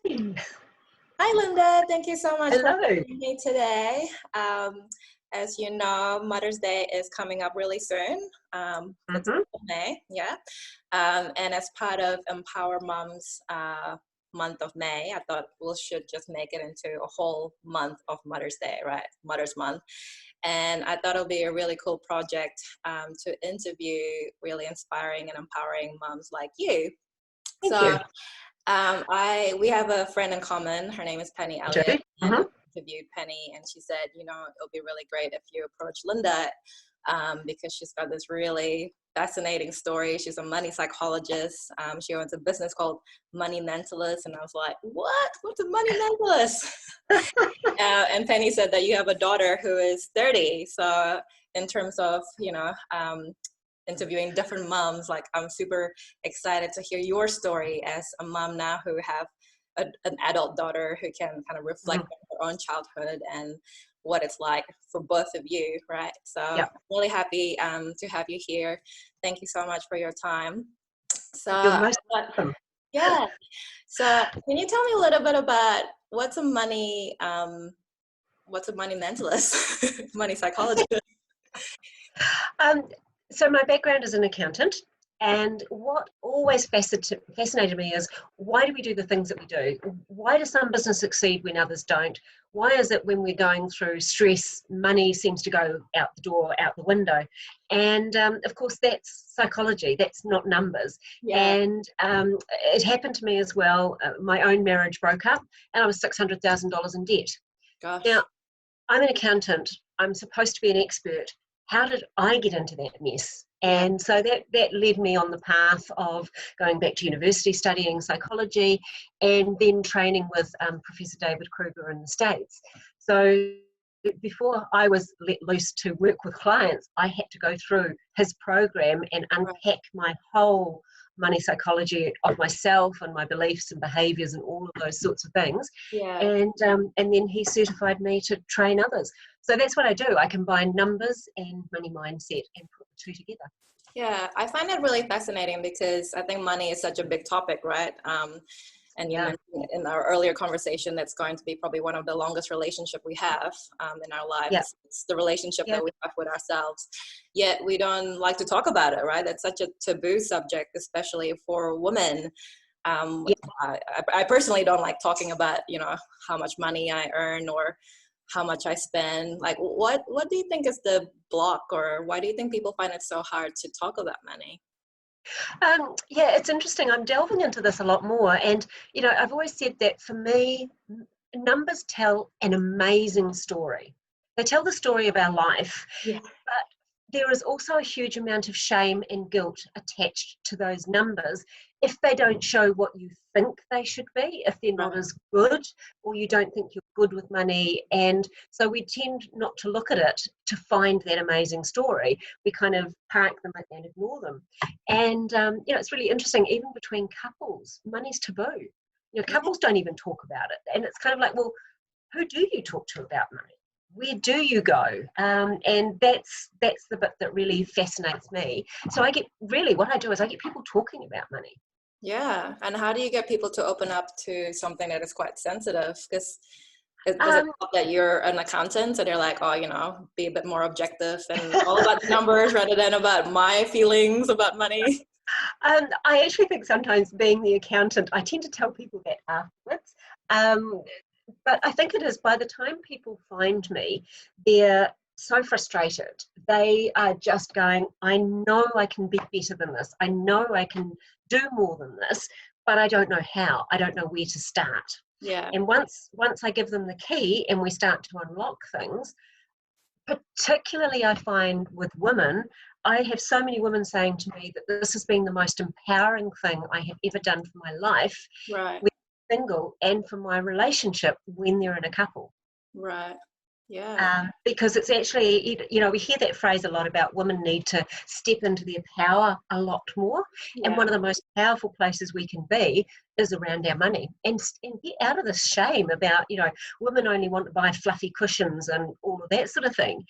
Hi, Lynda. Thank you so much for Hello. joining me today. As you know, Mother's Day is coming up really soon. The 10th of May, yeah. And as part of Empowermums month of May, I thought we should just make it into a whole month of Mother's Day, right? Mother's Month. And I thought it would be a really cool project to interview really inspiring and empowering moms like you. Thank So you. we have a friend in common. Her name is Penny Elliott. And I interviewed Penny, and she said, you know, it'll be really great if you approach Lynda because she's got this really fascinating story. She's a money psychologist. She owns a business called Money Mentalist, and I was like, what? What's a money mentalist? And Penny said that you have a daughter who is 30. So in terms of, interviewing different moms, like I'm super excited to hear your story as a mom now who have an adult daughter who can kind of reflect on her own childhood and what it's like for both of you, right? So I'm really happy to have you here. Thank you so much for your time. So You're most welcome. Yeah. So can you tell me a little bit about what's a money mentalist, money psychologist? So my background is an accountant, and what always fascinated me is, why do we do the things that we do? Why do some businesses succeed when others don't? Why is it when we're going through stress, money seems to go out the door, out the window? And of course, that's psychology, that's not numbers. Yeah. And it happened to me as well. My own marriage broke up, and I was $600,000 in debt. Gosh. Now, I'm an accountant. I'm supposed to be an expert. How did I get into that mess? And so that led me on the path of going back to university, studying psychology, and then training with Professor David Kruger in the States. So before I was let loose to work with clients, I had to go through his program and unpack my whole money psychology of myself and my beliefs and behaviors and all of those sorts of things. And then he certified me to train others. So that's what I do. I combine numbers and money mindset and put the two together. Yeah, I find that really fascinating because I think money is such a big topic, right? And you mentioned in our earlier conversation, that's going to be probably one of the longest relationship we have in our lives. Yeah. It's the relationship that we have with ourselves. Yet we don't like to talk about it, right? That's such a taboo subject, especially for women. I personally don't like talking about, how much money I earn or how much I spend. Like, what do you think is the block, or why do you think people find it so hard to talk about money? It's interesting. I'm delving into this a lot more. And, I've always said that for me, numbers tell an amazing story. They tell the story of our life. Yeah. But there is also a huge amount of shame and guilt attached to those numbers if they don't show what you think they should be, if they're not as good, or you don't think you're good with money. And so we tend not to look at it to find that amazing story. We kind of park them and ignore them. And, it's really interesting, even between couples, money's taboo. Couples don't even talk about it. And it's kind of like, well, who do you talk to about money? Where do you go? And that's the bit that really fascinates me. So what I do is I get people talking about money. Yeah. And how do you get people to open up to something that is quite sensitive? Because does it help that you're an accountant and you're like, be a bit more objective and all about the numbers rather than about my feelings about money? I actually think sometimes, being the accountant, I tend to tell people that afterwards. But I think it is, by the time people find me, they're so frustrated. They are just going, I know I can be better than this. I know I can do more than this, but I don't know how. I don't know where to start. Yeah. And once I give them the key and we start to unlock things, particularly I find with women, I have so many women saying to me that this has been the most empowering thing I have ever done for my life. Right. When they're single, and for my relationship when they're in a couple. Right. Yeah. Because it's actually, we hear that phrase a lot about women need to step into their power a lot more. Yeah. And one of the most powerful places we can be is around our money, and get out of this shame about, women only want to buy fluffy cushions and all of that sort of thing.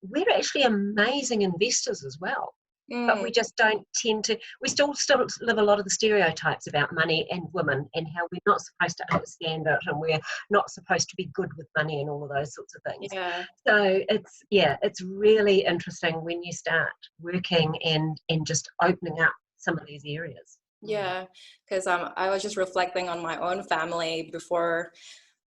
We're actually amazing investors as well. but we just don't tend to. We still live a lot of the stereotypes about money and women, and how we're not supposed to understand it, and we're not supposed to be good with money and all of those sorts of things. Yeah. So it's really interesting when you start working and just opening up some of these areas. Yeah, because I was just reflecting on my own family before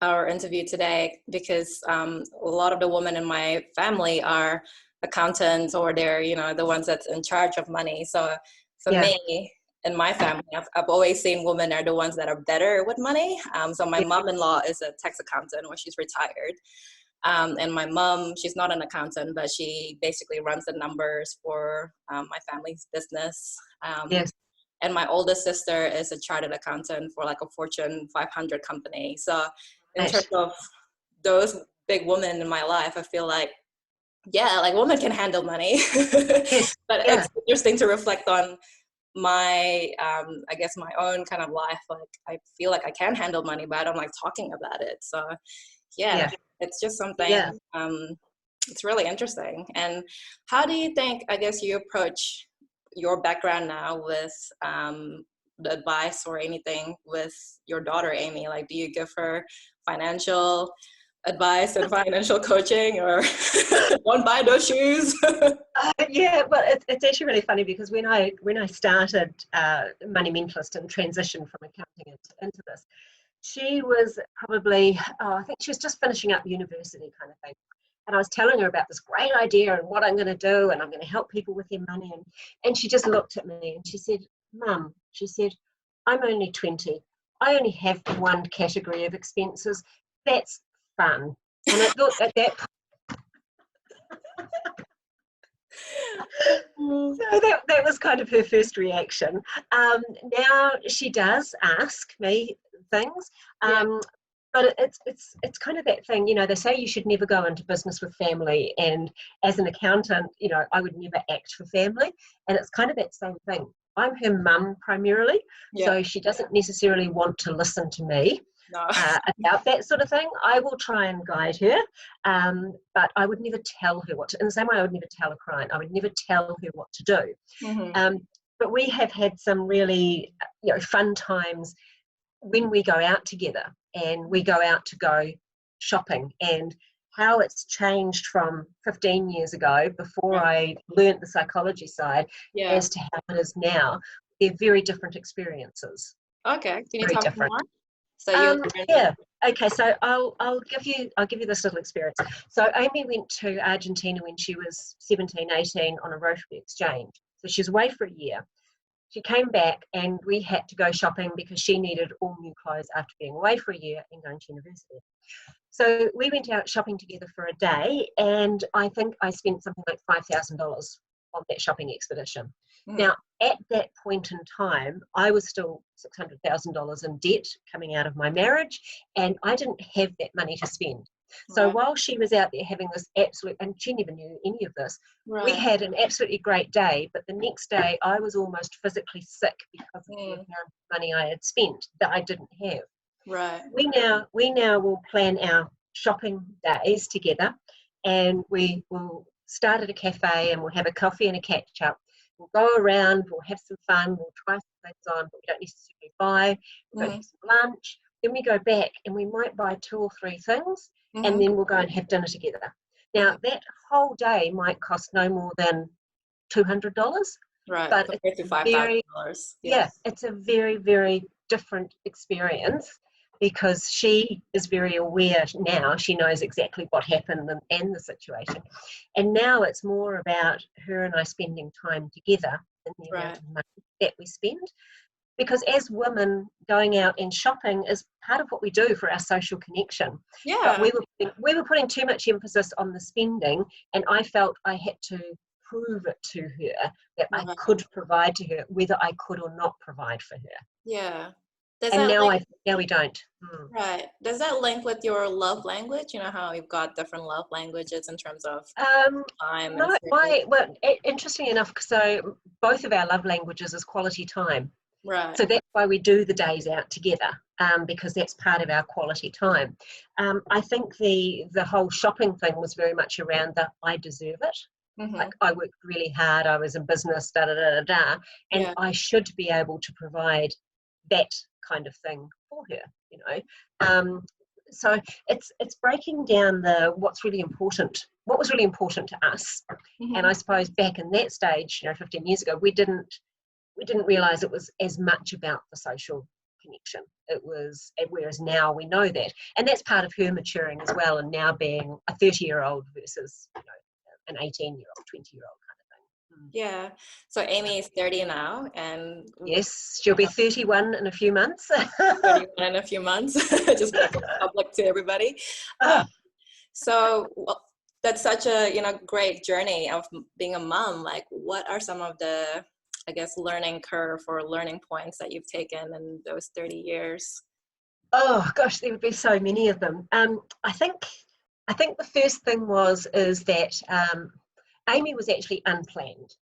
our interview today, because a lot of the women in my family are accountants, or they're, you know, the ones that's in charge of money. So for me, in my family, I've always seen women are the ones that are better with money. So my mom-in-law is a tax accountant, or she's retired. And my mom, she's not an accountant, but she basically runs the numbers for my family's business. And my oldest sister is a chartered accountant for like a Fortune 500 company. So in terms of those big women in my life, I feel like, yeah, like women can handle money. But it's interesting to reflect on my, I guess my own kind of life. Like I feel like I can handle money, but I don't like talking about it. So it's just something, it's really interesting. And how do you think, I guess, you approach your background now with the advice or anything with your daughter, Amy? Like, do you give her financial advice and financial coaching, or don't buy those shoes? Well, it's actually really funny, because when I started Money Mentalist and transitioned from accounting into this, she was probably, I think she was just finishing up university kind of thing. And I was telling her about this great idea and what I'm going to do, and I'm going to help people with their money. And she just looked at me and she said, Mum, she said, I'm only 20. I only have one category of expenses. That's fun. And I thought at that so that was kind of her first reaction. Now she does ask me things. But it's kind of that thing, you know, they say you should never go into business with family, and as an accountant, you know, I would never act for family, and it's kind of that same thing. I'm her mum primarily, so she doesn't necessarily want to listen to me about that sort of thing. I will try and guide her, but I would never tell her what to, in the same way I would never tell a client, I would never tell her what to do. But we have had some really, you know, fun times when we go out together and we go out to go shopping, and how it's changed from 15 years ago, before I learnt the psychology side, as to how it is now. They're very different experiences. Okay, can you very talk different. more? So Okay, so I'll give you this little experience. So Amy went to Argentina when she was 17, 18 on a Rotary exchange. So she was away for a year. She came back and we had to go shopping because she needed all new clothes after being away for a year and going to university. So we went out shopping together for a day, and I think I spent something like $5,000 on that shopping expedition. Now, at that point in time, I was still $600,000 in debt coming out of my marriage, and I didn't have that money to spend. So while she was out there having this absolute, and she never knew any of this, we had an absolutely great day, but the next day I was almost physically sick because of the amount of money I had spent that I didn't have. We now will plan our shopping days together, and we will start at a cafe and we'll have a coffee and a catch up. We'll go around, we'll have some fun, we'll try some things on, but we don't necessarily buy. We'll go have some lunch. Then we go back and we might buy 2 or 3 things, and then we'll go and have dinner together. Now, that whole day might cost no more than $200. But compared to $5,000. It's a very, very different experience, because she is very aware now. She knows exactly what happened and the situation. And now it's more about her and I spending time together and the amount of money that we spend. Because as women, going out and shopping is part of what we do for our social connection. But we were putting too much emphasis on the spending, and I felt I had to prove it to her that I could provide to her, whether I could or not provide for her. And now we don't. Does that link with your love language? You know how you've got different love languages in terms of time? Interesting enough, so both of our love languages is quality time. So that's why we do the days out together, because that's part of our quality time. I think the whole shopping thing was very much around the I deserve it. Like, I worked really hard, I was in business, da da da da da, and I should be able to provide that kind of thing for her, you know. So it's breaking down what was really important to us. And I suppose back in that stage, you know, 15 years ago, we didn't realize it was as much about the social connection. It was, whereas now we know that, and that's part of her maturing as well, and now being a 30-year-old versus, you know, an 18-year-old, 20-year-old kind of thing. Yeah. So Amy is 30 now, and yes, she'll be 31 in a few months. 31 in a few months. Just make it public to everybody. So that's such a, you know, great journey of being a mom. Like, what are some of the, I guess, learning curve or learning points that you've taken in those 30 years? Oh gosh, there would be so many of them. I think the first thing is that Amy was actually unplanned.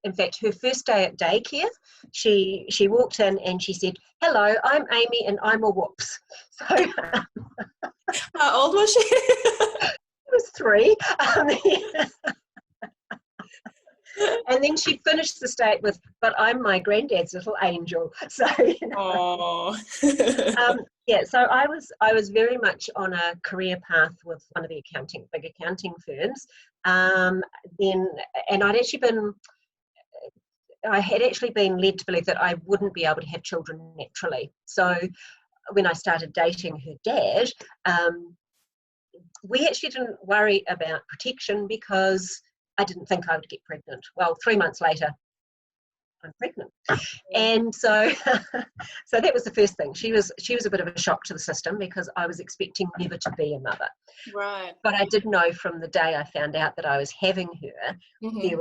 In fact, her first day at daycare, she walked in and she said, "Hello, I'm Amy and I'm a whoops." So how old was she? She was 3. And then she finished the state with, "But I'm my granddad's little angel." So, you know, yeah. So I was very much on a career path with one of the big accounting firms. And I had actually been led to believe that I wouldn't be able to have children naturally. So when I started dating her dad, we actually didn't worry about protection because I didn't think I would get pregnant. Well, 3 months later, I'm pregnant. And so so that was the first thing. She was a bit of a shock to the system because I was expecting never to be a mother. Right. But I did know from the day I found out that I was having her, there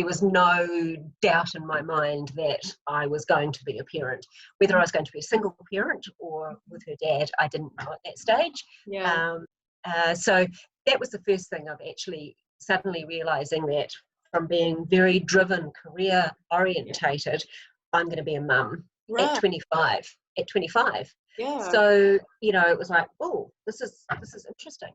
was no doubt in my mind that I was going to be a parent. Whether I was going to be a single parent or with her dad, I didn't know at that stage. Yeah. So that was the first thing of actually suddenly realizing that from being very driven, career orientated, I'm going to be a mum at 25. At 25. Yeah. So, you know, it was like, oh, this is interesting.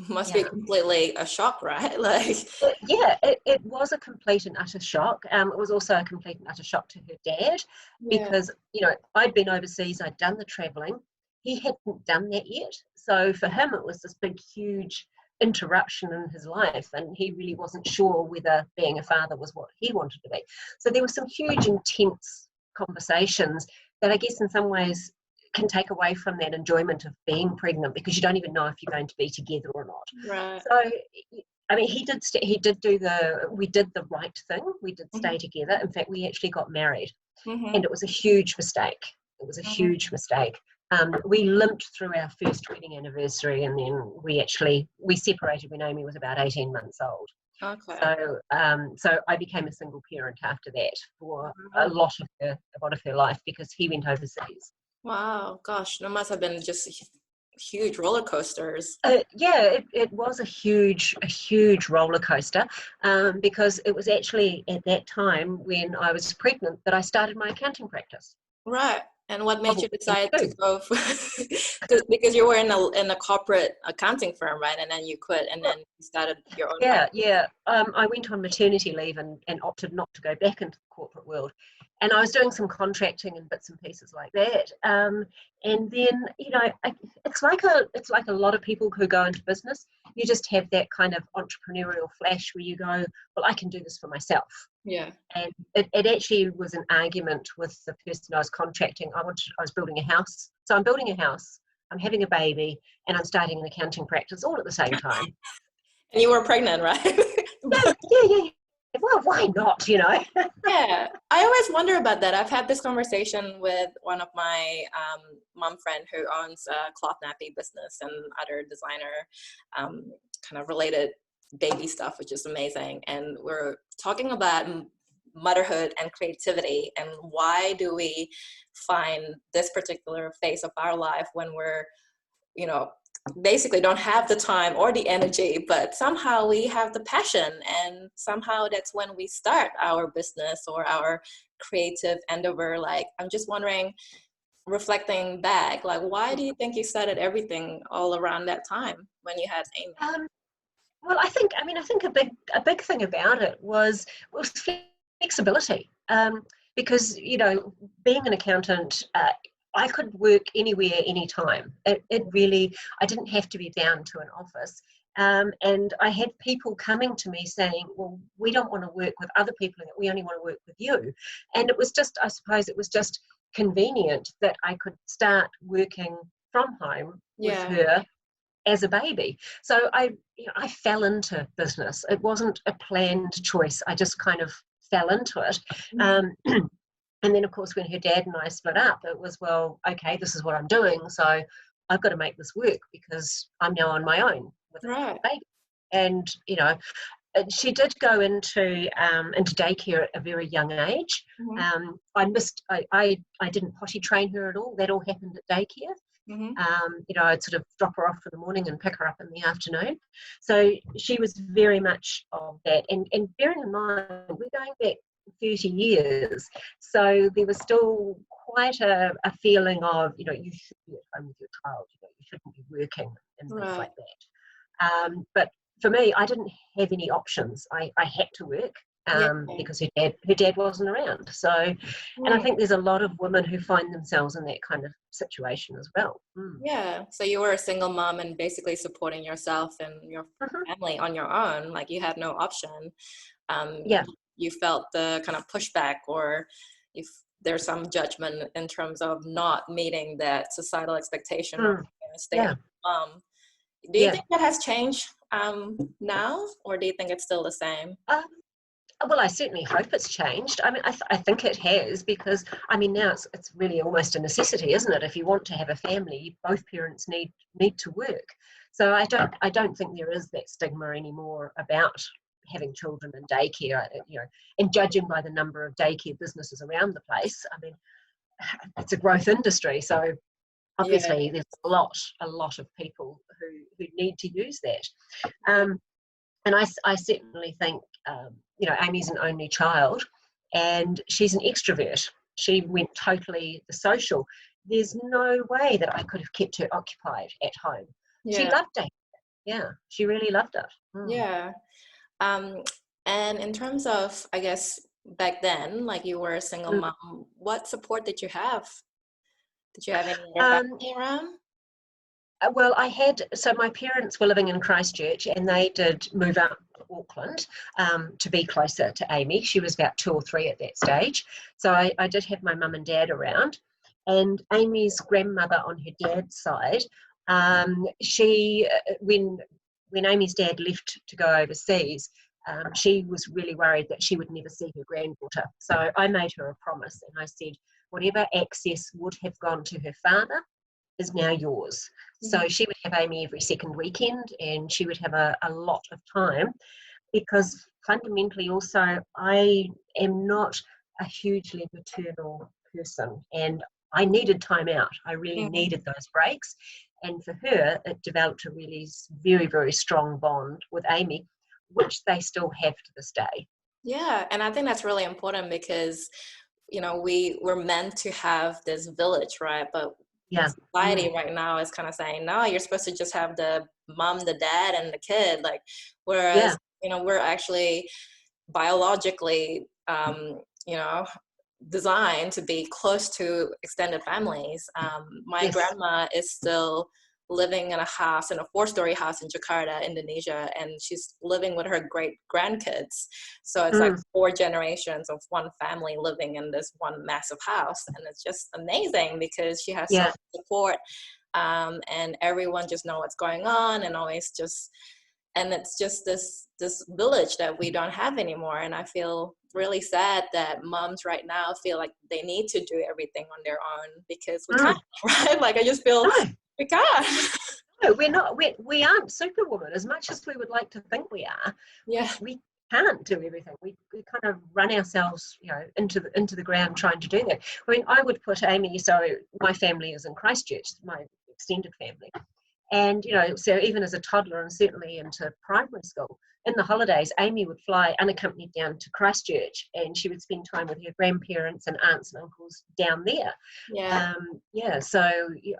Must be completely a shock, right? Like, it was a complete and utter shock. It was also a complete and utter shock to her dad because, you know, I'd been overseas, I'd done the traveling. He hadn't done that yet. So for him, it was this big, huge interruption in his life, and he really wasn't sure whether being a father was what he wanted to be. So there were some huge, intense conversations that I guess in some ways can take away from that enjoyment of being pregnant because you don't even know if you're going to be together or not. Right. So, I mean, we did the right thing. We did stay together. In fact, we actually got married, and it was a huge mistake. It was a huge mistake. We limped through our first wedding anniversary, and then we separated when Amy was about 18 months old. Okay. So I became a single parent after that for a lot of her life because he went overseas. Wow, gosh, there must have been just huge roller coasters. It was a huge roller coaster because it was actually at that time when I was pregnant that I started my accounting practice. Right. And what made you decide to go because you were in a corporate accounting firm, right? And then you quit and then you started your own practice. I went on maternity leave and opted not to go back into the corporate world. And I was doing some contracting and bits and pieces like that. And then, you know, it's like a lot of people who go into business. You just have that kind of entrepreneurial flash where you go, well, I can do this for myself. Yeah. And it actually was an argument with the person I was contracting. I was building a house. So I'm building a house, I'm having a baby, and I'm starting an accounting practice all at the same time. And you were pregnant, right? Yeah. Well, why not, you know? Yeah. I always wonder about that. I've had this conversation with one of my mom friend who owns a cloth nappy business and other designer kind of related baby stuff, which is amazing. And we're talking about motherhood and creativity and why do we find this particular phase of our life when we're, you know, basically don't have the time or the energy, but somehow we have the passion, and somehow that's when we start our business or our creative endeavor. Like, I'm just wondering, reflecting back, like, why do you think you started everything all around that time when you had Amy? Well, I think a big thing about it was flexibility. Because, you know, being an accountant, I could work anywhere, anytime. It really, I didn't have to be down to an office. And I had people coming to me saying, well, we don't want to work with other people, we only want to work with you. And it was just, I suppose it was just convenient that I could start working from home with her as a baby. So I fell into business. It wasn't a planned choice. I just kind of fell into it. And then, of course, when her dad and I split up, it was, well, okay, this is what I'm doing. So I've got to make this work because I'm now on my own with a baby. And, you know, she did go into daycare at a very young age. I didn't potty train her at all. That all happened at daycare. You know, I'd sort of drop her off for the morning and pick her up in the afternoon. So she was very much of that. And bearing in mind, we're going back 30 years. So there was still quite a feeling of, you know, you should be at home with your child, you know, you shouldn't be working and things like that. But for me, I didn't have any options. I had to work because her dad wasn't around. So, and I think there's a lot of women who find themselves in that kind of situation as well. Yeah. So you were a single mom and basically supporting yourself and your family on your own. Like you had no option. You felt the kind of pushback, or if there's some judgment in terms of not meeting that societal expectation of stay-at-home mom. Do you think that has changed now, or do you think it's still the same? Well, I certainly hope it's changed. I mean, I think it has, because I mean now it's really almost a necessity, isn't it? If you want to have a family, both parents need to work. So I don't think there is that stigma anymore about having children in daycare, you know, and judging by the number of daycare businesses around the place, I mean, it's a growth industry. So obviously there's a lot of people who need to use that. And I certainly think, you know, Amy's an only child and she's an extrovert. She went totally the social. There's no way that I could have kept her occupied at home. She loved it. Yeah, she really loved it. And in terms of, I guess, back then, like you were a single mom, what support did you have? Did you have any family around? Well, so my parents were living in Christchurch and they did move up to Auckland to be closer to Amy. She was about 2 or 3 at that stage. So I did have my mum and dad around. And Amy's grandmother on her dad's side, when Amy's dad left to go overseas, she was really worried that she would never see her granddaughter. So I made her a promise and I said, whatever access would have gone to her father is now yours. So she would have Amy every second weekend and she would have a lot of time, because fundamentally also I am not a hugely maternal person and I needed time out. I really needed those breaks. And for her, it developed a really very, very strong bond with Amy, which they still have to this day. Yeah, and I think that's really important because, you know, we're meant to have this village, right? But society right now is kind of saying, no, you're supposed to just have the mom, the dad, and the kid. Like, whereas, you know, we're actually biologically, you know, designed to be close to extended families. My grandma is still living in a house, in a 4-story house in Jakarta, Indonesia, and she's living with her great grandkids. So it's like 4 generations of one family living in this one massive house. And it's just amazing because she has so much support, and everyone just know what's going on and always just, and it's just this village that we don't have anymore. And I feel really sad that moms right now feel like they need to do everything on their own because we can't, right? Like I just feel we can't. No, we're not. We aren't superwoman as much as we would like to think we are. Yeah, we can't do everything. We kind of run ourselves, you know, into the ground trying to do that. I mean, I would put Amy. So my family is in Christchurch, my extended family, And, you know, so even as a toddler and certainly into primary school, in the holidays, Amy would fly unaccompanied down to Christchurch, and she would spend time with her grandparents and aunts and uncles down there. Yeah. So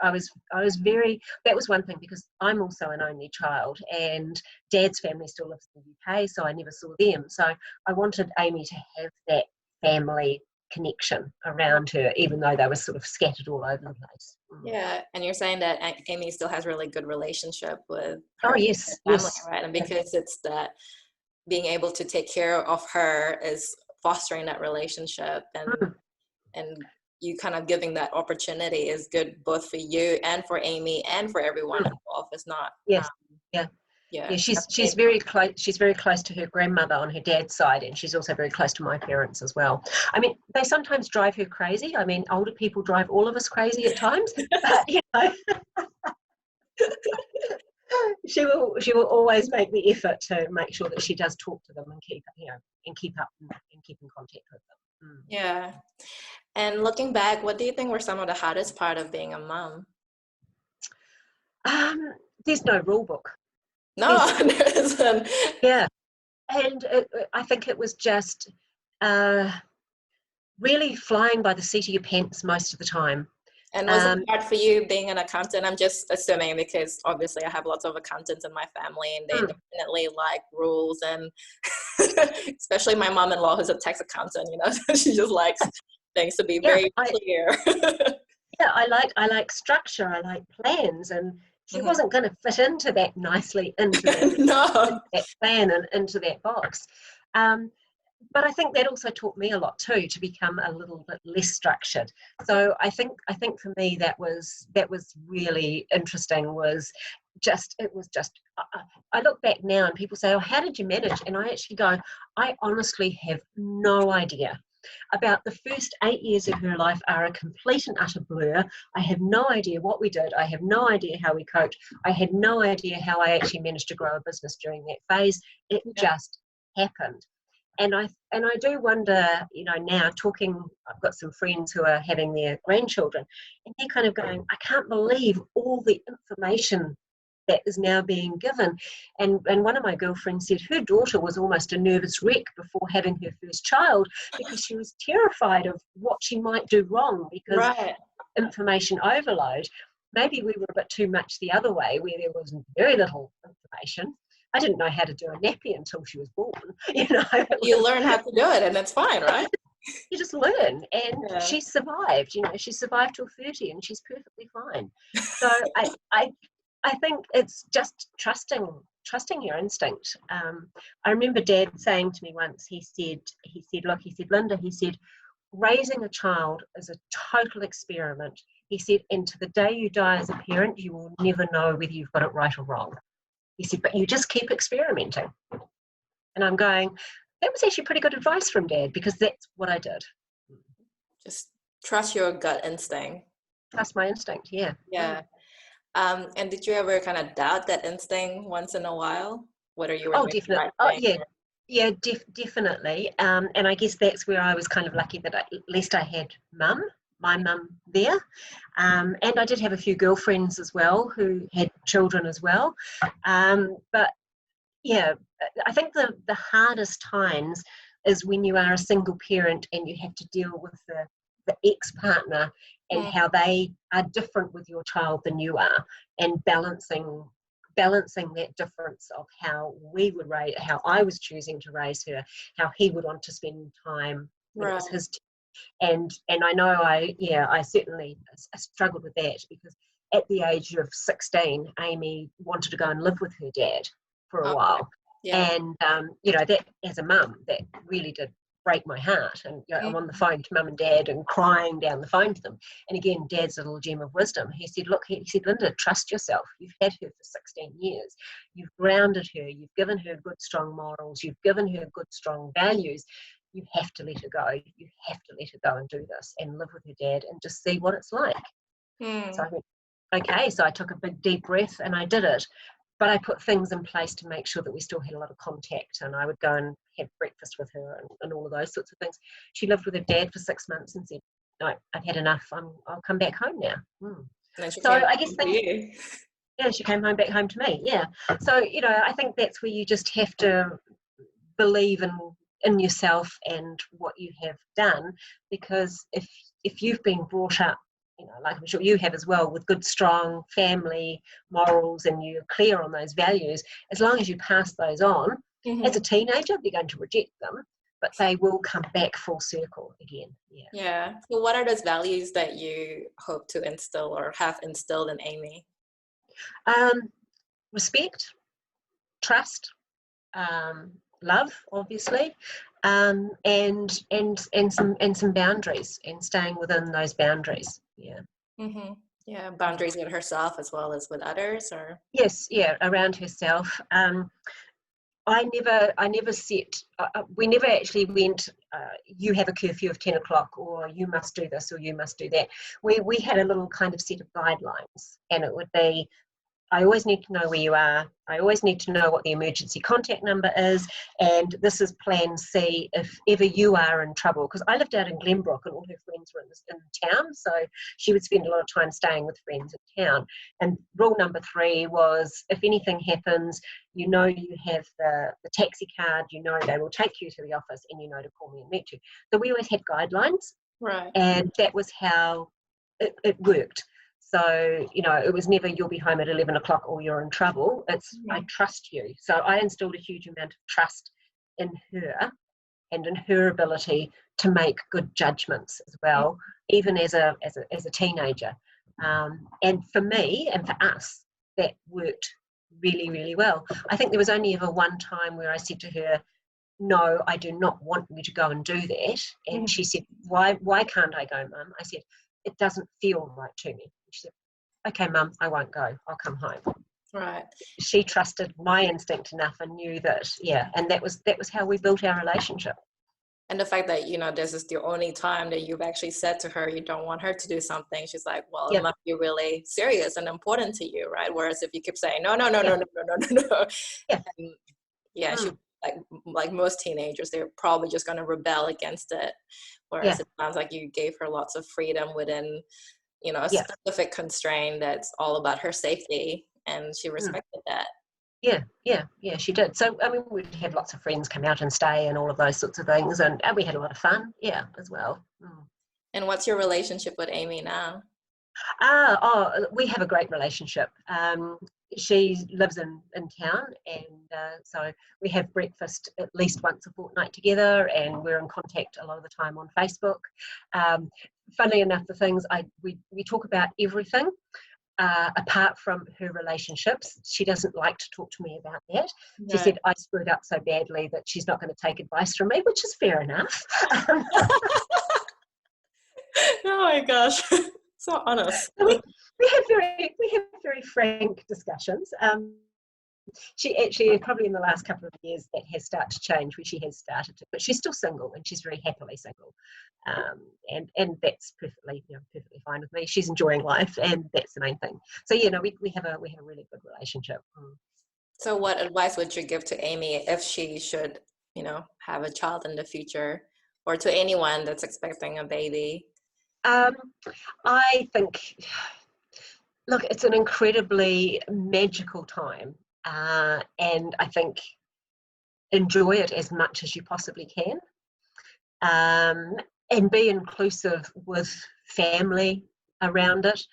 I was very, that was one thing, because I'm also an only child, and Dad's family still lives in the UK, so I never saw them. So I wanted Amy to have that family connection around her, even though they were sort of scattered all over the place. Yeah, and you're saying that Amy still has really good relationship with Oh her yes, family, yes. right? And because it's that being able to take care of her is fostering that relationship, and you kind of giving that opportunity is good both for you and for Amy and for everyone involved. It's not Yeah, she's very close. She's very close to her grandmother on her dad's side, and she's also very close to my parents as well. I mean, they sometimes drive her crazy. I mean, older people drive all of us crazy at times, but you know, she will always make the effort to make sure that she does talk to them and keep up and keep in contact with them. Yeah. And looking back, what do you think were some of the hardest part of being a mom? There's no rule book. No, there isn't. Yeah, and I think it was just really flying by the seat of your pants most of the time. And was it hard for you being an accountant? I'm just assuming, because obviously I have lots of accountants in my family, and they definitely like rules, and especially my mom-in-law, who's a tax accountant, you know, she just likes things to be very clear. Yeah, I like structure, I like plans, and she wasn't going to fit into that nicely, into that, into that plan and into that box. But I think that also taught me a lot too, to become a little bit less structured. So I think for me that was really interesting. It was just I look back now and people say, oh, how did you manage? And I actually go, I honestly have no idea. About the first 8 years of her life are a complete and utter blur. I have no idea what we did. I have no idea how we coped. I had no idea how I actually managed to grow a business during that phase. It just happened. And I do wonder, you know, now talking, I've got some friends who are having their grandchildren, and they're kind of going, I can't believe all the information that is now being given. And one of my girlfriends said her daughter was almost a nervous wreck before having her first child, because she was terrified of what she might do wrong because information overload. Maybe we were a bit too much the other way, where there was very little information. I didn't know how to do a nappy until she was born. You know, you learn how to do it, and it's fine, right? You just learn, and she survived. You know, she survived till 30, and she's perfectly fine. So I think it's just trusting your instinct. I remember Dad saying to me once. He said, Lynda, he said, raising a child is a total experiment. He said, and to the day you die as a parent, you will never know whether you've got it right or wrong. He said, but you just keep experimenting. And I'm going, that was actually pretty good advice from Dad, because that's what I did. Just trust your gut instinct. Trust my instinct, yeah. Yeah. And did you ever kind of doubt that instinct once in a while? Whether you were doing the right thing? Yeah, definitely. And I guess that's where I was kind of lucky that at least I had my mum there. And I did have a few girlfriends as well who had children as well. But yeah, I think the hardest times is when you are a single parent and you have to deal with the ex-partner and how they are different with your child than you are, and balancing that difference of how we would raise, how I was choosing to raise her, how he would want to spend time when it was his and I know I certainly struggled with that, because at the age of 16, Amy wanted to go and live with her dad for a while. Yeah. And, you know, that as a mum, that really did break my heart. And you know, I'm on the phone to mum and dad and crying down the phone to them. And again, Dad's a little gem of wisdom. He said, look, Lynda, trust yourself. You've had her for 16 years. You've grounded her. You've given her good, strong morals. You've given her good, strong values. You have to let her go. You have to let her go and do this and live with her dad and just see what it's like. So I went, okay. So I took a big, deep breath and I did it. But I put things in place to make sure that we still had a lot of contact, and I would go and have breakfast with her and all of those sorts of things. She lived with her dad for 6 months and said, no, I've had enough. I'll come back home now. So I guess Yeah, she came back home to me. Yeah. So, you know, I think that's where you just have to believe in yourself and what you have done, because if you've been brought up, you know, like I'm sure you have as well, with good, strong family morals, and you're clear on those values, as long as you pass those on, as a teenager, they're going to reject them, but they will come back full circle again. Yeah. So what are those values that you hope to instill or have instilled in Amy? Respect, trust, love, obviously, and some boundaries, and staying within those boundaries. Yeah. Yeah, boundaries with herself as well as with others, or yes, yeah, around herself. I never set. We never actually went. You have a curfew of 10 o'clock, or you must do this, or you must do that. We had a little kind of set of guidelines, and it would be, I always need to know where you are. I always need to know what the emergency contact number is. And this is plan C if ever you are in trouble. Because I lived out in Glenbrook and all her friends were in town. So she would spend a lot of time staying with friends in town. And rule number 3 was, if anything happens, you know you have the taxi card, you know they will take you to the office, and you know to call me and meet you. So we always had guidelines. right. And that was how it worked. So, you know, it was never you'll be home at 11 o'clock or you're in trouble. It's I trust you. So I instilled a huge amount of trust in her and in her ability to make good judgments as well, even as a teenager. And for me and for us, that worked really, really well. I think there was only ever one time where I said to her, no, I do not want you to go and do that. And she said, why can't I go, Mum? I said, it doesn't feel right to me. She said, okay, Mum, I won't go. I'll come home. Right. She trusted my instinct enough and knew that, yeah, and that was how we built our relationship. And the fact that, you know, this is the only time that you've actually said to her you don't want her to do something, she's like, well, it must be really serious and important to you, right? Whereas if you keep saying, no. Yeah. And she, like most teenagers, they're probably just going to rebel against it. Whereas it sounds like you gave her lots of freedom within, you know, a specific constraint that's all about her safety, and she respected that. Yeah, she did. So, I mean, we'd have lots of friends come out and stay and all of those sorts of things, and we had a lot of fun, as well. And what's your relationship with Amy now? We have a great relationship. She lives in town, and so we have breakfast at least once a fortnight together, and we're in contact a lot of the time on Facebook. Funnily enough, the things we talk about everything. Apart from her relationships, she doesn't like to talk to me about that. She said I screwed up so badly that she's not going to take advice from me, which is fair enough. Oh my gosh, so honest. We have very frank discussions. She actually, probably in the last couple of years, that has started to change, where she has started to, but she's still single, and she's very happily single, and that's perfectly fine with me. She's enjoying life, and that's the main thing. So we have a really good relationship. So what advice would you give to Amy if she should, you know, have a child in the future, or to anyone that's expecting a baby? I think, look, it's an incredibly magical time. And I think enjoy it as much as you possibly can, and be inclusive with family around it.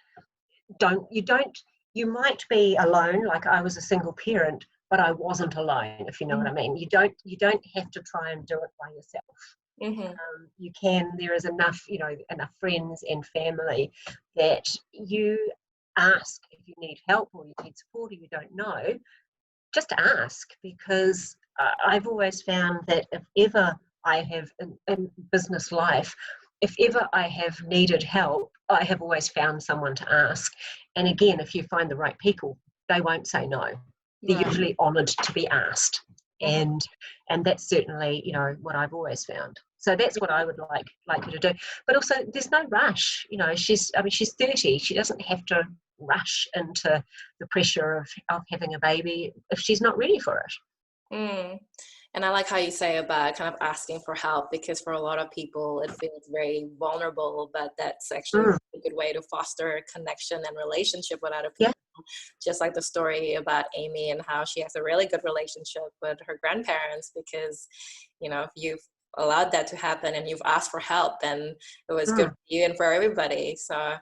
You might be alone, like I was a single parent, but I wasn't alone, if you know what I mean. You don't have to try and do it by yourself. You can, there is enough friends and family that you ask if you need help or you need support or you don't know. Just ask, because I've always found that if ever I have in business life, if ever I have needed help, I have always found someone to ask. And again, if you find the right people, they won't say no. They're usually honoured to be asked. And that's certainly, what I've always found. So that's what I would like her to do. But also, there's no rush. She's 30. She doesn't have to rush into the pressure of having a baby if she's not ready for it. And I like how you say about kind of asking for help, because for a lot of people it feels very vulnerable, but that's actually a good way to foster a connection and relationship with other people. just like the story about Amy and how she has a really good relationship with her grandparents because, you know, if you've allowed that to happen and you've asked for help, then it was good for you and for everybody. So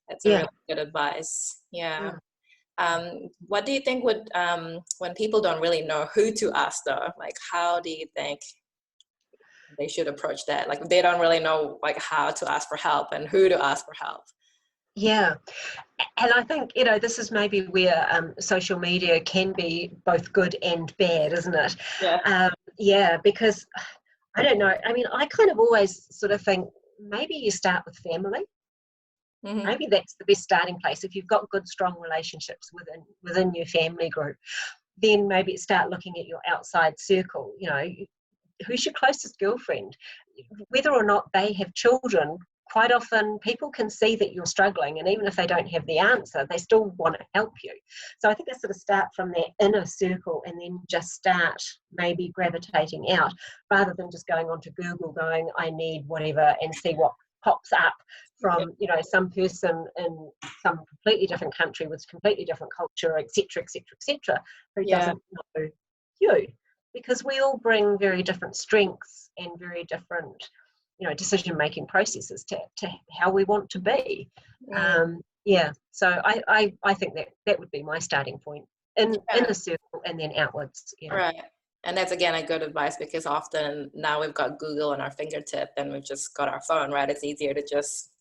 that's a really good advice. Yeah. What do you think would, when people don't really know who to ask though, like how do you think they should approach that? Like they don't really know like how to ask for help and who to ask for help. Yeah. And I think, you know, this is maybe where social media can be both good and bad, isn't it? Yeah. Because I don't know. I mean, I kind of always sort of think maybe you start with family. Maybe that's the best starting place. If you've got good, strong relationships within your family group, then maybe start looking at your outside circle. You know, who's your closest girlfriend? Whether or not they have children, quite often people can see that you're struggling, and even if they don't have the answer, they still want to help you. So I think I sort of start from that inner circle and then just start maybe gravitating out rather than just going onto Google going, I need whatever, and see what pops up from, you know, some person in some completely different country with completely different culture, etc., who doesn't know you. Because we all bring very different strengths and very different, you know, decision-making processes to how we want to be. So I think that would be my starting point in a circle and then outwards. Right. And that's, again, a good advice because often now we've got Google on our fingertip and we've just got our phone, right? It's easier to just,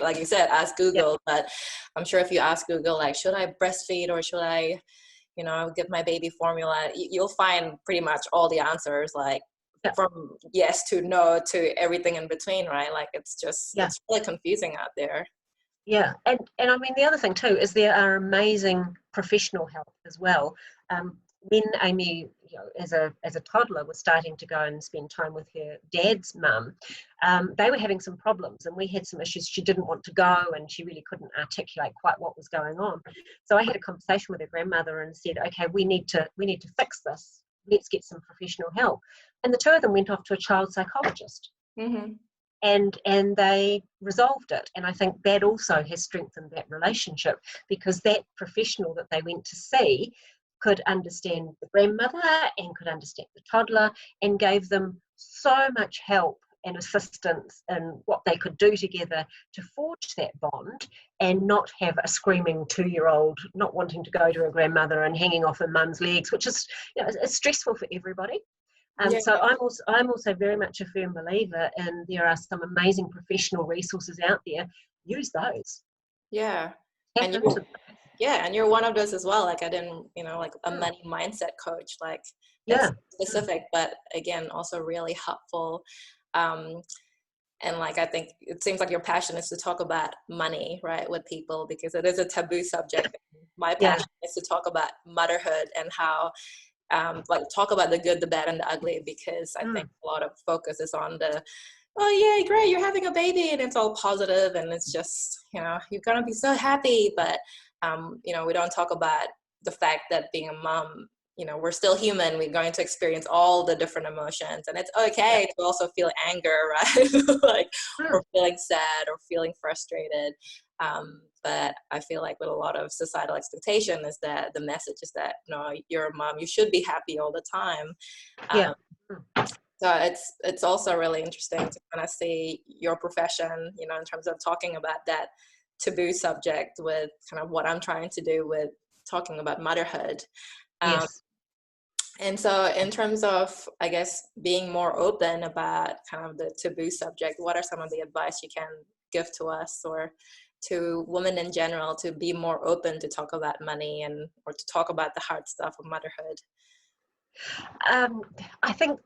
like you said, ask Google. But I'm sure if you ask Google, like, should I breastfeed or should I, you know, give my baby formula, you'll find pretty much all the answers, like from yes to no to everything in between, right? Like it's just, it's really confusing out there. Yeah, and I mean, the other thing too is there are amazing professional help as well. When Amy, you know, as a toddler, was starting to go and spend time with her dad's mum, they were having some problems, and we had some issues. She didn't want to go, and she really couldn't articulate quite what was going on. So I had a conversation with her grandmother and said, "Okay, we need to fix this. Let's get some professional help." And the two of them went off to a child psychologist. And they resolved it. And I think that also has strengthened that relationship because that professional that they went to see could understand the grandmother and could understand the toddler and gave them so much help and assistance in what they could do together to forge that bond and not have a screaming 2-year-old not wanting to go to her grandmother and hanging off her mum's legs, which is, you know, it's stressful for everybody. So I'm also very much a firm believer in there are some amazing professional resources out there. Use those. Yeah. And you're one of those as well. Like I didn't, you know, like a money mindset coach, like that's specific, but again, also really helpful. And like, I think it seems like your passion is to talk about money, right, with people because it is a taboo subject. My passion is to talk about motherhood and how, like talk about the good, the bad, and the ugly because I think a lot of focus is on the, oh yeah, great, you're having a baby and it's all positive and it's just, you know, you're gonna be so happy. But you know, we don't talk about the fact that being a mom, you know, we're still human. We're going to experience all the different emotions, and it's okay to also feel anger, right? Like or feeling sad or feeling frustrated. But I feel like with a lot of societal expectation is that the message is that, no, you're a mom, you should be happy all the time. So it's also really interesting to kind of see your profession, you know, in terms of talking about that taboo subject with kind of what I'm trying to do with talking about motherhood. And so in terms of, I guess, being more open about kind of the taboo subject, what are some of the advice you can give to us or to women in general to be more open to talk about money and or to talk about the hard stuff of motherhood? I think,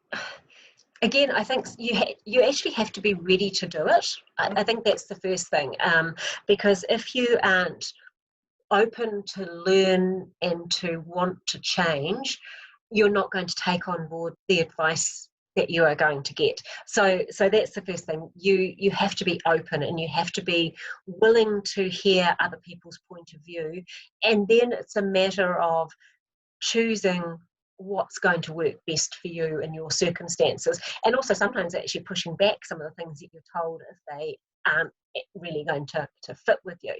again, I think you actually have to be ready to do it. I think that's the first thing, because if you aren't open to learn and to want to change, you're not going to take on board the advice that you are going to get. So that's the first thing. You have to be open and you have to be willing to hear other people's point of view, and then it's a matter of choosing what's going to work best for you in your circumstances, and also sometimes actually pushing back some of the things that you're told if they aren't really going to fit with you.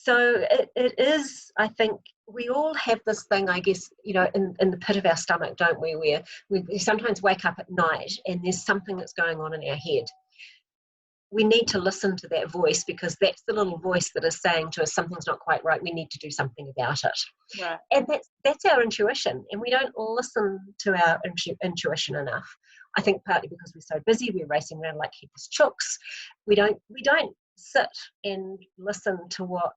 So it is, I think, we all have this thing, I guess, you know, in the pit of our stomach, don't we, where we sometimes wake up at night and there's something that's going on in our head. We need to listen to that voice, because that's the little voice that is saying to us something's not quite right, we need to do something about it. Right. And that's our intuition, and we don't listen to our intuition enough. I think partly because we're so busy, we're racing around like headless chooks. We don't sit and listen to what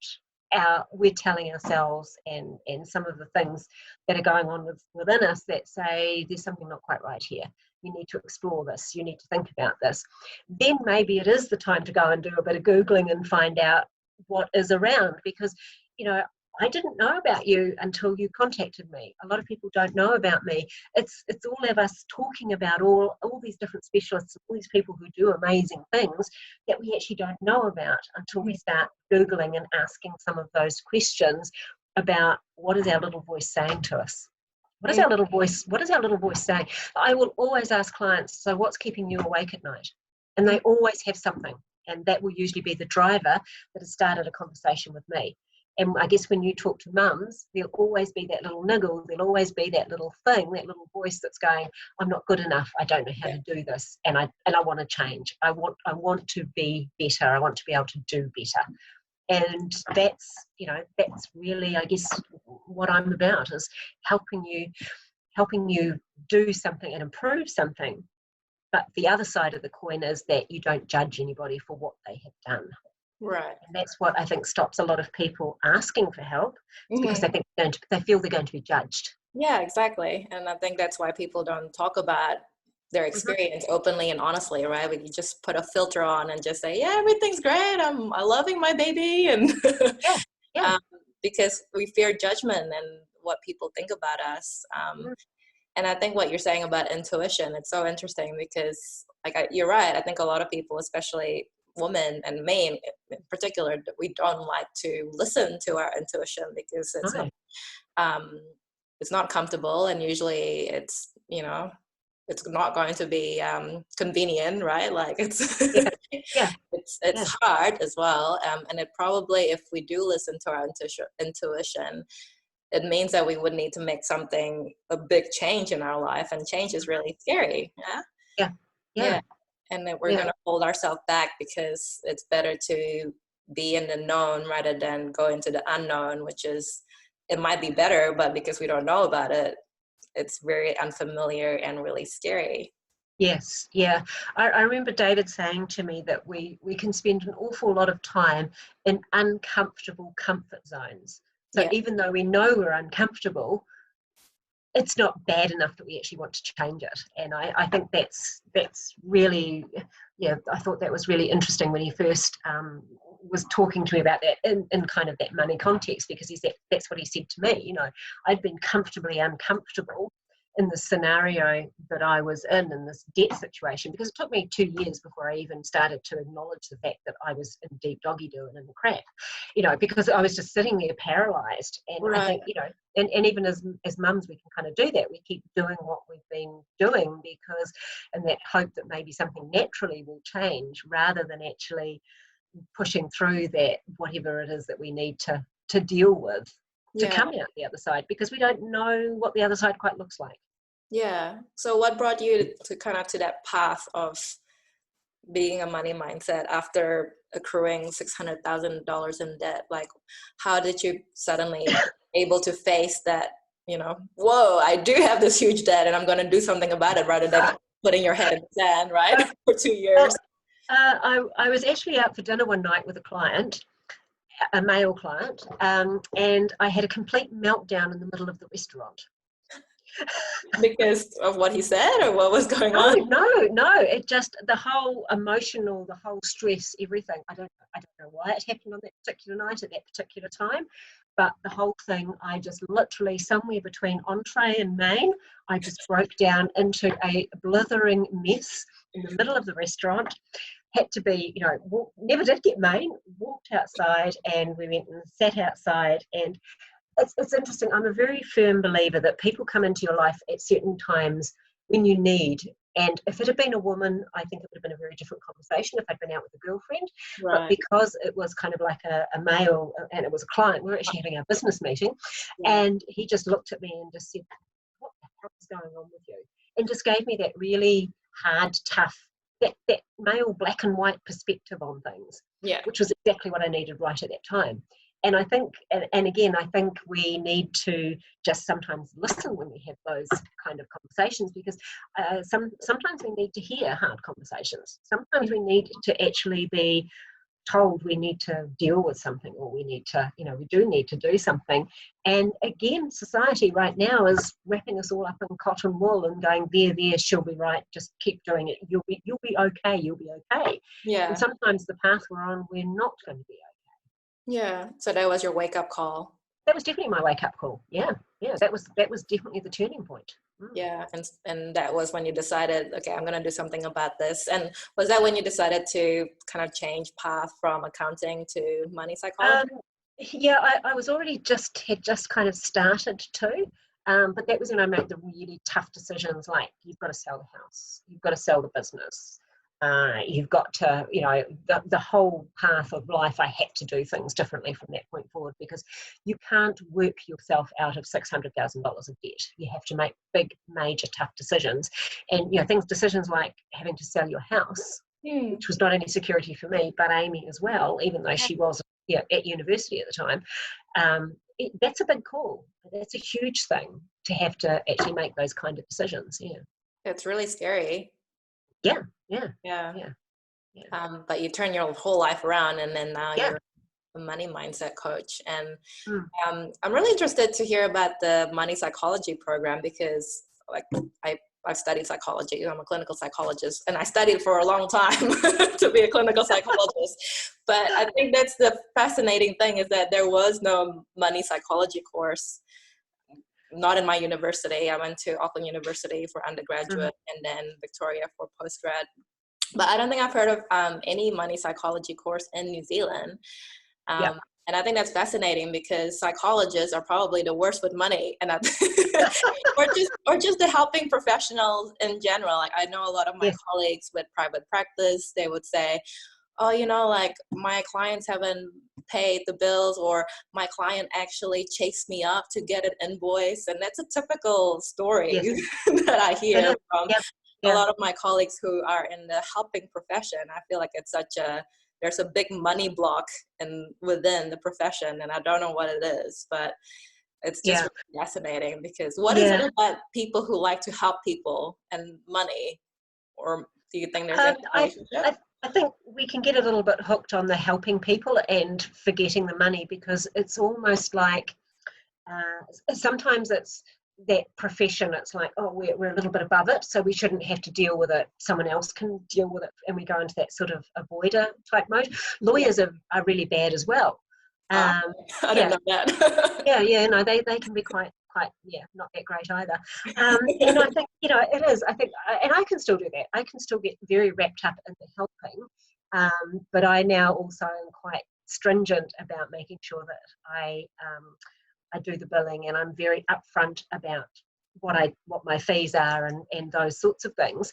we're telling ourselves, and some of the things that are going on within us that say there's something not quite right here. You need to explore this. You need to think about this. Then maybe it is the time to go and do a bit of Googling and find out what is around, because, you know, I didn't know about you until you contacted me. A lot of people don't know about me. It's all of us talking about all these different specialists, all these people who do amazing things that we actually don't know about until we start Googling and asking some of those questions about what is our little voice saying to us. What is our little voice? What is our little voice saying? I will always ask clients, so what's keeping you awake at night? And they always have something. And that will usually be the driver that has started a conversation with me. And I guess when you talk to mums, there'll always be that little niggle, there'll always be that little thing, that little voice that's going, I'm not good enough, I don't know how to do this, and I want to change. I want to be better, I want to be able to do better. And that's, you know, that's really, I guess, what I'm about, is helping you do something and improve something. But the other side of the coin is that you don't judge anybody for what they have done. Right. And that's what I think stops a lot of people asking for help, because they think they feel they're going to be judged. Yeah, exactly. And I think that's why people don't talk about their experience openly and honestly, right? But you just put a filter on and just say, yeah, everything's great. I'm loving my baby. And because we fear judgment and what people think about us. And I think what you're saying about intuition, it's so interesting, because you're right. I think a lot of people, especially women and men in particular, we don't like to listen to our intuition, because it's not comfortable, and usually it's, you know, it's not going to be convenient, right? Like it's it's hard as well, and it probably, if we do listen to our intuition, it means that we would need to make a big change in our life, and change is really scary. Yeah. And that we're going to hold ourselves back, because it's better to be in the known rather than go into the unknown, which is, it might be better, but because we don't know about it, it's very unfamiliar and really scary. Yes, yeah. I remember David saying to me that we can spend an awful lot of time in uncomfortable comfort zones. So even though we know we're uncomfortable, it's not bad enough that we actually want to change it. And I think that's really, I thought that was really interesting when he first was talking to me about that in kind of that money context, because that's what he said to me. You know, I'd been comfortably uncomfortable in the scenario that I was in this debt situation, because it took me 2 years before I even started to acknowledge the fact that I was in deep doggy do and in the crap, you know, because I was just sitting there paralyzed. And I think, you know, and even as mums, we can kind of do that. We keep doing what we've been doing, because in that hope that maybe something naturally will change, rather than actually pushing through that, whatever it is that we need to deal with, to come out the other side, because we don't know what the other side quite looks like. Yeah. So what brought you to kind of to that path of being a money mindset after accruing $600,000 in debt? Like, how did you suddenly able to face that, you know, whoa, I do have this huge debt and I'm going to do something about it, rather than putting your head in the sand, right? For 2 years. I was actually out for dinner one night with a client, a male client, and I had a complete meltdown in the middle of the restaurant. Because of what he said, or what was going on? No, it just, the whole emotional, the whole stress, everything. I don't know why it happened on that particular night at that particular time, but the whole thing, I just literally, somewhere between entree and main, I just broke down into a blithering mess in the middle of the restaurant. Had to be, you know, never did get main, walked outside, and we went and sat outside. And it's interesting. I'm a very firm believer that people come into your life at certain times when you need And if it had been a woman, I think it would have been a very different conversation if I'd been out with a girlfriend. Right. But because it was kind of like a male and it was a client, we were actually having our business meeting, and he just looked at me and just said, what the hell is going on with you? And just gave me that really hard, tough, that male black and white perspective on things, which was exactly what I needed right at that time. And I think, and again, I think we need to just sometimes listen when we have those kind of conversations, because sometimes we need to hear hard conversations. Sometimes we need to actually be told we need to deal with something, or we need to, we do need to do something. And again, society right now is wrapping us all up in cotton wool and going, there, she'll be right, just keep doing it. You'll be okay, you'll be okay. Yeah. And sometimes the path we're on, we're not going to be okay. Yeah. So that was your wake-up call. That was definitely my wake-up call. Yeah. That was definitely the turning point. Yeah, and that was when you decided, okay, I'm going to do something about this. And was that when you decided to kind of change path from accounting to money psychology? Yeah, I was already had just kind of started to, but that was when I made the really tough decisions, like you've got to sell the house, you've got to sell the business. You've got to, the whole path of life, I had to do things differently from that point forward, because you can't work yourself out of $600,000 of debt. You have to make big, major, tough decisions. And, decisions like having to sell your house, which was not only security for me, but Amy as well, even though she was at university at the time. That's a big call. That's a huge thing to have to actually make those kind of decisions. Yeah. It's really scary. Yeah. But you turn your whole life around, and then now you're a money mindset coach. And I'm really interested to hear about the money psychology program, because I've studied psychology. I'm a clinical psychologist, and I studied for a long time to be a clinical psychologist. But I think that's the fascinating thing, is that there was no money psychology course. Not in my university. I went to Auckland University for undergraduate, and then Victoria for postgrad. But I don't think I've heard of any money psychology course in New Zealand. And I think that's fascinating, because psychologists are probably the worst with money, and or just the helping professionals in general. Like, I know a lot of my colleagues with private practice, they would say, oh, like my clients haven't paid the bills, or my client actually chased me up to get an invoice. And that's a typical story that I hear from a lot of my colleagues who are in the helping profession. I feel like there's a big money block within the profession, and I don't know what it is, but it's just really fascinating, because what is it about people who like to help people and money? Or do you think there's any relationship? I think we can get a little bit hooked on the helping people and forgetting the money, because it's almost like sometimes it's that profession, it's like, oh, we're a little bit above it, so we shouldn't have to deal with it. Someone else can deal with it, and we go into that sort of avoider type mode. Lawyers are really bad as well. I didn't know that. No, they can be quite not that great either. And I think it is. I think, and I can still do that. I can still get very wrapped up in the helping, but I now also am quite stringent about making sure that I do the billing, and I'm very upfront about what my fees are and those sorts of things,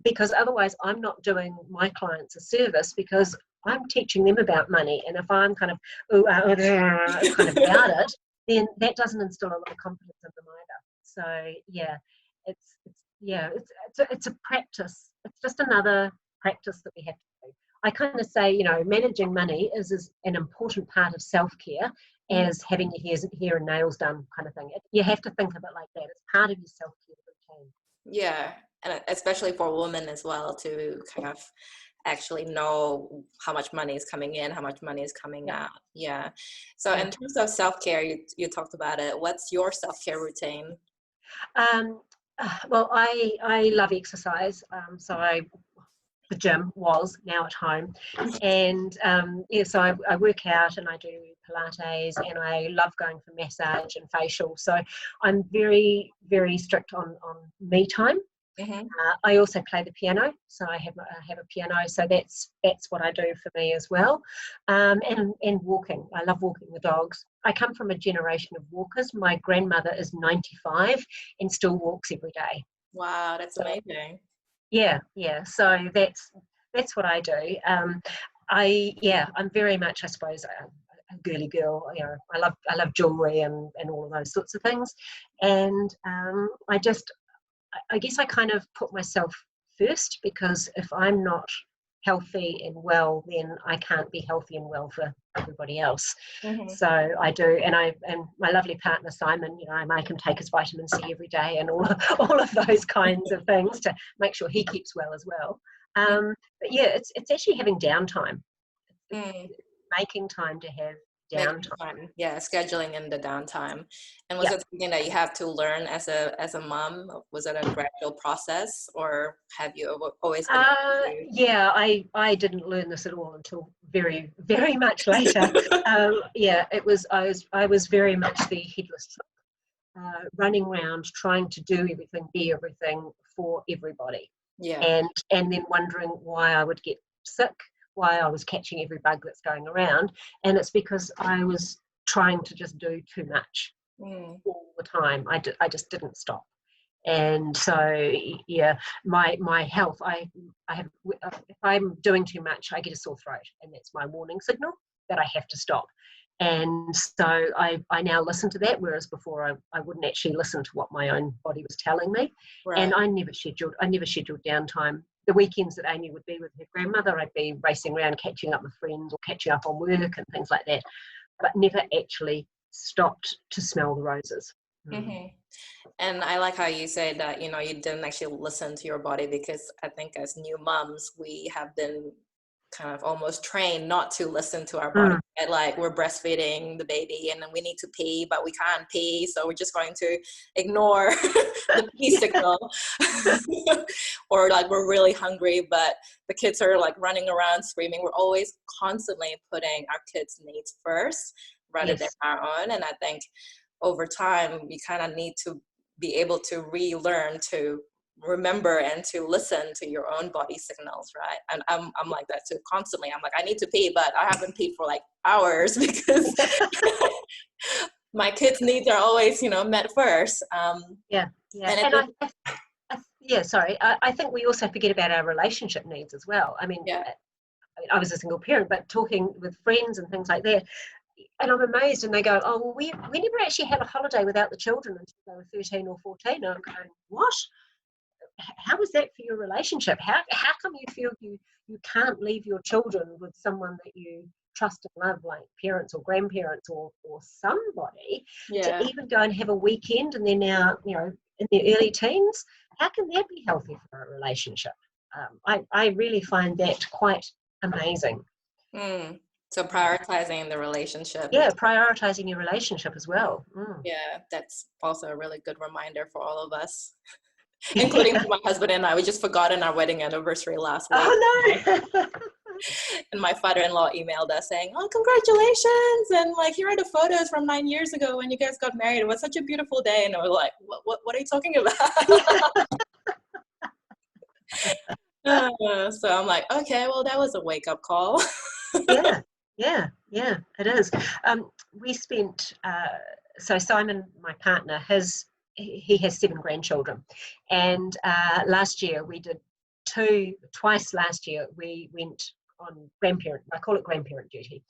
because otherwise I'm not doing my clients a service, because I'm teaching them about money, and if I'm kind of about it, then that doesn't instill a lot of confidence in them either. So it's a practice. It's just another practice that we have to do. I kind of say, managing money is an important part of self-care as having your hair and nails done kind of thing. You have to think of it like that. It's part of your self-care routine. Yeah, and especially for women as well, to kind of actually know how much money is coming in, how much money is coming out. Yeah. So in terms of self-care, you talked about it. What's your self-care routine? Well, I love exercise. The gym was now at home, and so I work out and I do Pilates, and I love going for massage and facial. So I'm very, very strict on me time. I also play the piano, so I have a piano, so that's what I do for me as well. And walking. I love walking the dogs. I come from a generation of walkers. My grandmother is 95 and still walks every day. Wow, that's amazing. Yeah. So that's what I do. I'm very much, I suppose, a girly girl. You know, I love jewelry and all of those sorts of things, and I guess I kind of put myself first, because if I'm not healthy and well, then I can't be healthy and well for everybody else. Mm-hmm. So I do, and my lovely partner Simon, you know, I make him take his vitamin C every day and all of those kinds of things to make sure he keeps well as well. But yeah, it's actually having downtime, making time to have downtime. Yeah, scheduling in the downtime. And was Yeah. it something that you had to learn as a mom? Was it a gradual process, or have you always been Yeah, I didn't learn this at all until very, very much later. I was very much the headless running around trying to do everything, be everything for everybody. Yeah. And then wondering why I would get sick, why I was catching every bug that's going around. And it's because I was trying to just do too much all the time. I just didn't stop. And so, yeah, my health, I have, if I'm doing too much, I get a sore throat, and that's my warning signal that I have to stop. And so I now listen to that, whereas before I wouldn't actually listen to what my own body was telling me. Right. And I never scheduled downtime. The weekends that Amy would be with her grandmother, I'd be racing around catching up with friends or catching up on work and things like that, but never actually stopped to smell the roses. Mm-hmm. And I like how you say that, you know, you didn't actually listen to your body, because I think as new moms, we have been kind of almost trained not to listen to our body. Right? Like, we're breastfeeding the baby and then we need to pee, but we can't pee, so we're just going to ignore the pee signal. Or like, we're really hungry, but the kids are like running around screaming. We're always constantly putting our kids' needs first rather than our own. And I think over time, you kind of need to be able to relearn to remember and to listen to your own body signals, right? And I'm like that too constantly. I'm like, I need to pee, but I haven't peed for like hours because my kids' needs are always, you know, met first. Yeah. And I think we also forget about our relationship needs as well. I mean, I was a single parent, but talking with friends and things like that, and I'm amazed, and they go, oh, well, we never actually had a holiday without the children until they were 13 or 14. And I'm going, what? How is that for your relationship? How come you feel you can't leave your children with someone that you trust and love, like parents or grandparents or somebody, to even go and have a weekend, and they're now, you know, in their early teens? How can that be healthy for a relationship? I really find that quite amazing. So prioritizing the relationship. Yeah, prioritizing your relationship as well. Yeah, that's also a really good reminder for all of us. Including for my husband and I. We just forgotten our wedding anniversary last week. Oh no! And my father-in-law emailed us saying, "Oh, congratulations! And like, here are the photos from 9 years ago when you guys got married. It was such a beautiful day." And I was like, "What are you talking about?" So I'm like, okay, well, that was a wake-up call. Yeah, it is. We spent. So Simon, my partner, he has 7 grandchildren, and last year we did twice. Last year we went on I call it grandparent duty,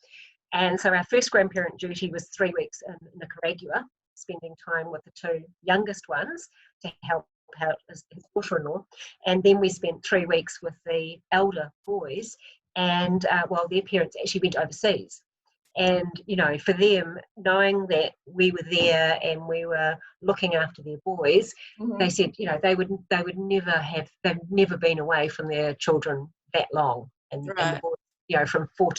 and so our first grandparent duty was 3 weeks in Nicaragua, spending time with the 2 youngest ones to help out his daughter-in-law, and then we spent 3 weeks with the elder boys, and while their parents actually went overseas. And, you know, for them, knowing that we were there and we were looking after their boys, they said, you know, they've never been away from their children that long. And the boys, you know, from 8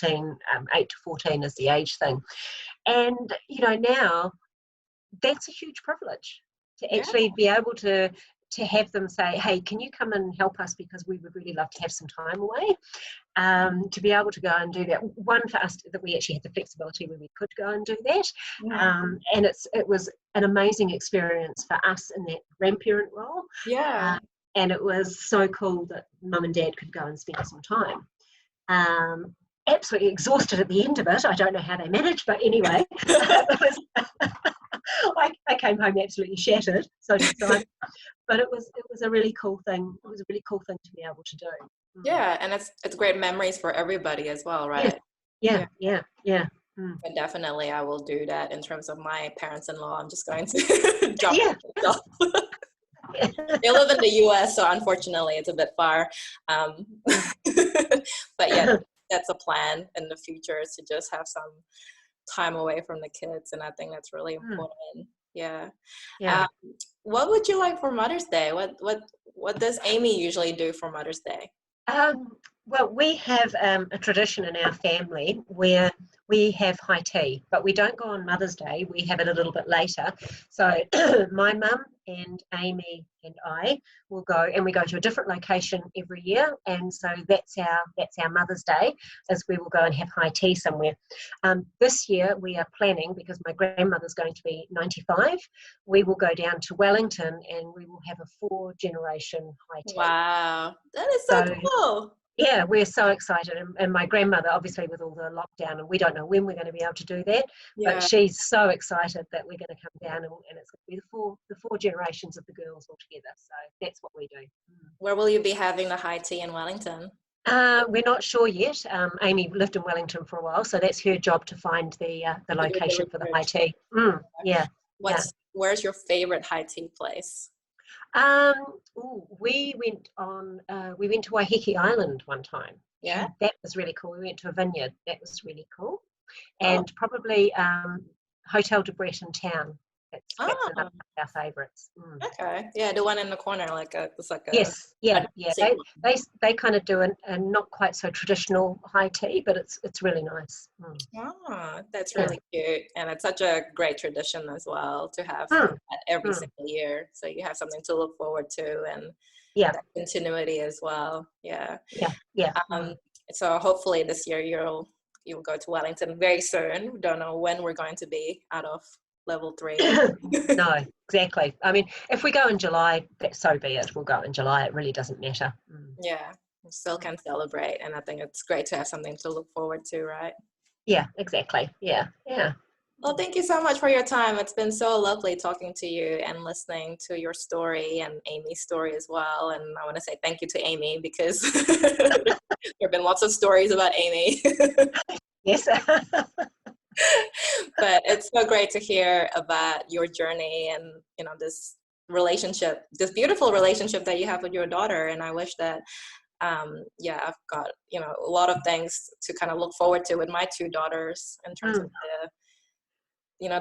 to 14 is the age thing. And, you know, now that's a huge privilege to actually be able to have them say, hey, can you come and help us, because we would really love to have some time away. To be able to go and do that. One, for us, that we actually had the flexibility where we could go and do that. And it was an amazing experience for us in that grandparent role. And it was so cool that mum and dad could go and spend some time. Absolutely exhausted at the end of it. I don't know how they managed, but anyway, I came home absolutely shattered. So did Simon. but it was a really cool thing. It was a really cool thing to be able to do. Yeah, and it's great memories for everybody as well, right? Yeah. But definitely I will do that in terms of my parents-in-law. I'm just going to drop myself. They live in the US, so unfortunately it's a bit far. But yeah, that's a plan in the future, is to just have some time away from the kids, and I think that's really important. Yeah. What would you like for Mother's Day? What does Amy usually do for Mother's Day? Well, we have a tradition in our family where we have high tea, but we don't go on Mother's Day. We have it a little bit later. So my mum and Amy and I will go, and we go to a different location every year. And so that's our Mother's Day, as we will go and have high tea somewhere. This year we are planning, because my grandmother's going to be 95, we will go down to Wellington and we will have a 4-generation high tea. Wow, that is so cool. Yeah, we're so excited, and my grandmother, obviously with all the lockdown, and we don't know when we're going to be able to do that, but she's so excited that we're going to come down, and it's going to be the four generations of the girls all together. So that's what we do. Where will you be having the high tea in Wellington? We're not sure yet. Amy lived in Wellington for a while, so that's her job to find the location for the high tea. Where's your favorite high tea place? We went to Waiheke Island one time. Yeah, that was really cool. We went to a vineyard. That was really cool. And probably Hotel de Brett in town. That's another of our favourites. Okay, yeah, the one in the corner, it's like a yes, yeah. They kind of do a not quite so traditional high tea, but it's really nice. That's really cute, and it's such a great tradition as well to have every single year. So you have something to look forward to, and that continuity as well. Yeah. So hopefully this year you'll go to Wellington very soon. Don't know when we're going to be out of level 3. No, exactly. I mean, if we go in July, so be it. We'll go in July. It really doesn't matter. Yeah, we still can celebrate, and I think it's great to have something to look forward to, right? Yeah, exactly. Yeah. Well, thank you so much for your time. It's been so lovely talking to you and listening to your story and Amy's story as well. And I want to say thank you to Amy, because there have been lots of stories about Amy. Yes. But it's so great to hear about your journey and, this relationship, this beautiful relationship that you have with your daughter. And I wish that, I've got, a lot of things to kind of look forward to with my 2 daughters in terms of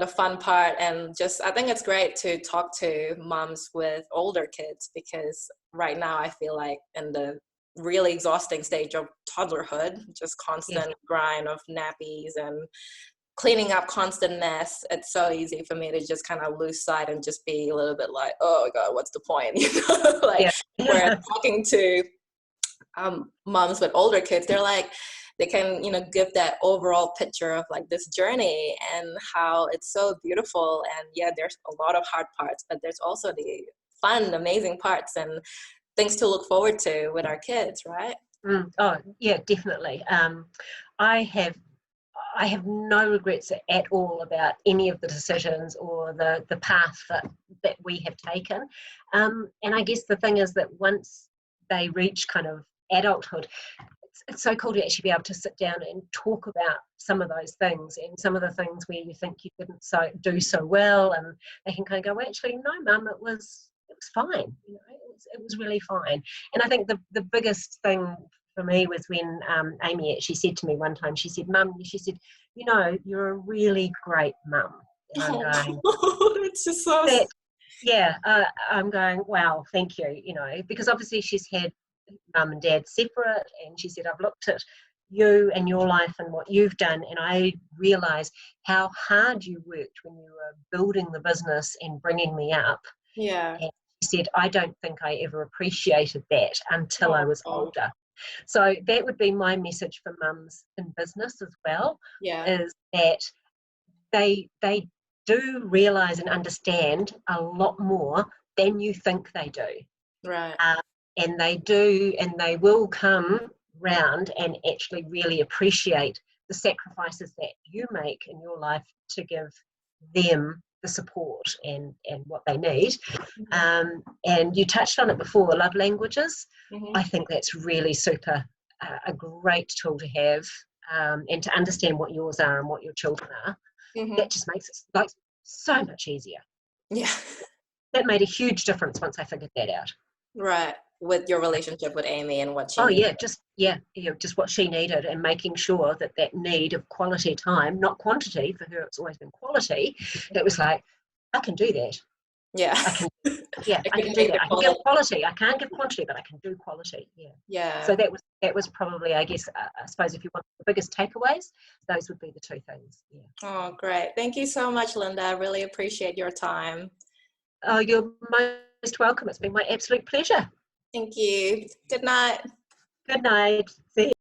the fun part. And just, I think it's great to talk to moms with older kids, because right now I feel like in the really exhausting stage of toddlerhood, just constant grind of nappies and cleaning up constant mess, it's so easy for me to just kind of lose sight and just be a little bit like, oh God, what's the point? Where talking to moms with older kids, they're like, they can, give that overall picture of this journey and how it's so beautiful. And there's a lot of hard parts, but there's also the fun, amazing parts and things to look forward to with our kids, right? Oh, yeah, definitely. I have no regrets at all about any of the decisions or the path that we have taken. And I guess the thing is that once they reach kind of adulthood, it's so cool to actually be able to sit down and talk about some of those things, and some of the things where you think you didn't do so well, and they can kind of go, well, actually, no, Mum, it was fine. It was really fine. And I think the biggest thing for me was when Amy actually said to me one time, she said, Mum, you're a really great mum. And I'm going, it's just so I'm going, wow, thank you, because obviously she's had mum and dad separate, and she said, I've looked at you and your life and what you've done, and I realise how hard you worked when you were building the business and bringing me up. Yeah. And she said, I don't think I ever appreciated that until I was older. So that would be my message for mums in business as well, is that they do realise and understand a lot more than you think they do. Right. And they do, and they will come round and actually really appreciate the sacrifices that you make in your life to give them the support and what they need. And you touched on it before, love languages. I think that's really super, a great tool to have, and to understand what yours are and what your children are. That just makes it like so much easier. Yeah. That made a huge difference once I figured that out. Right. With your relationship with Amy and what she needed. Just what she needed, and making sure that need of quality time, not quantity, for her it's always been quality. It was like, I can do that. Yeah. I can do that. I can give quality. I can't give quantity, but I can do quality. Yeah. So that was probably, I guess, I suppose if you want the biggest takeaways, those would be the two things. Oh, great. Thank you so much, Lynda. I really appreciate your time. Oh, you're most welcome. It's been my absolute pleasure. Thank you. Good night. Good night. See you.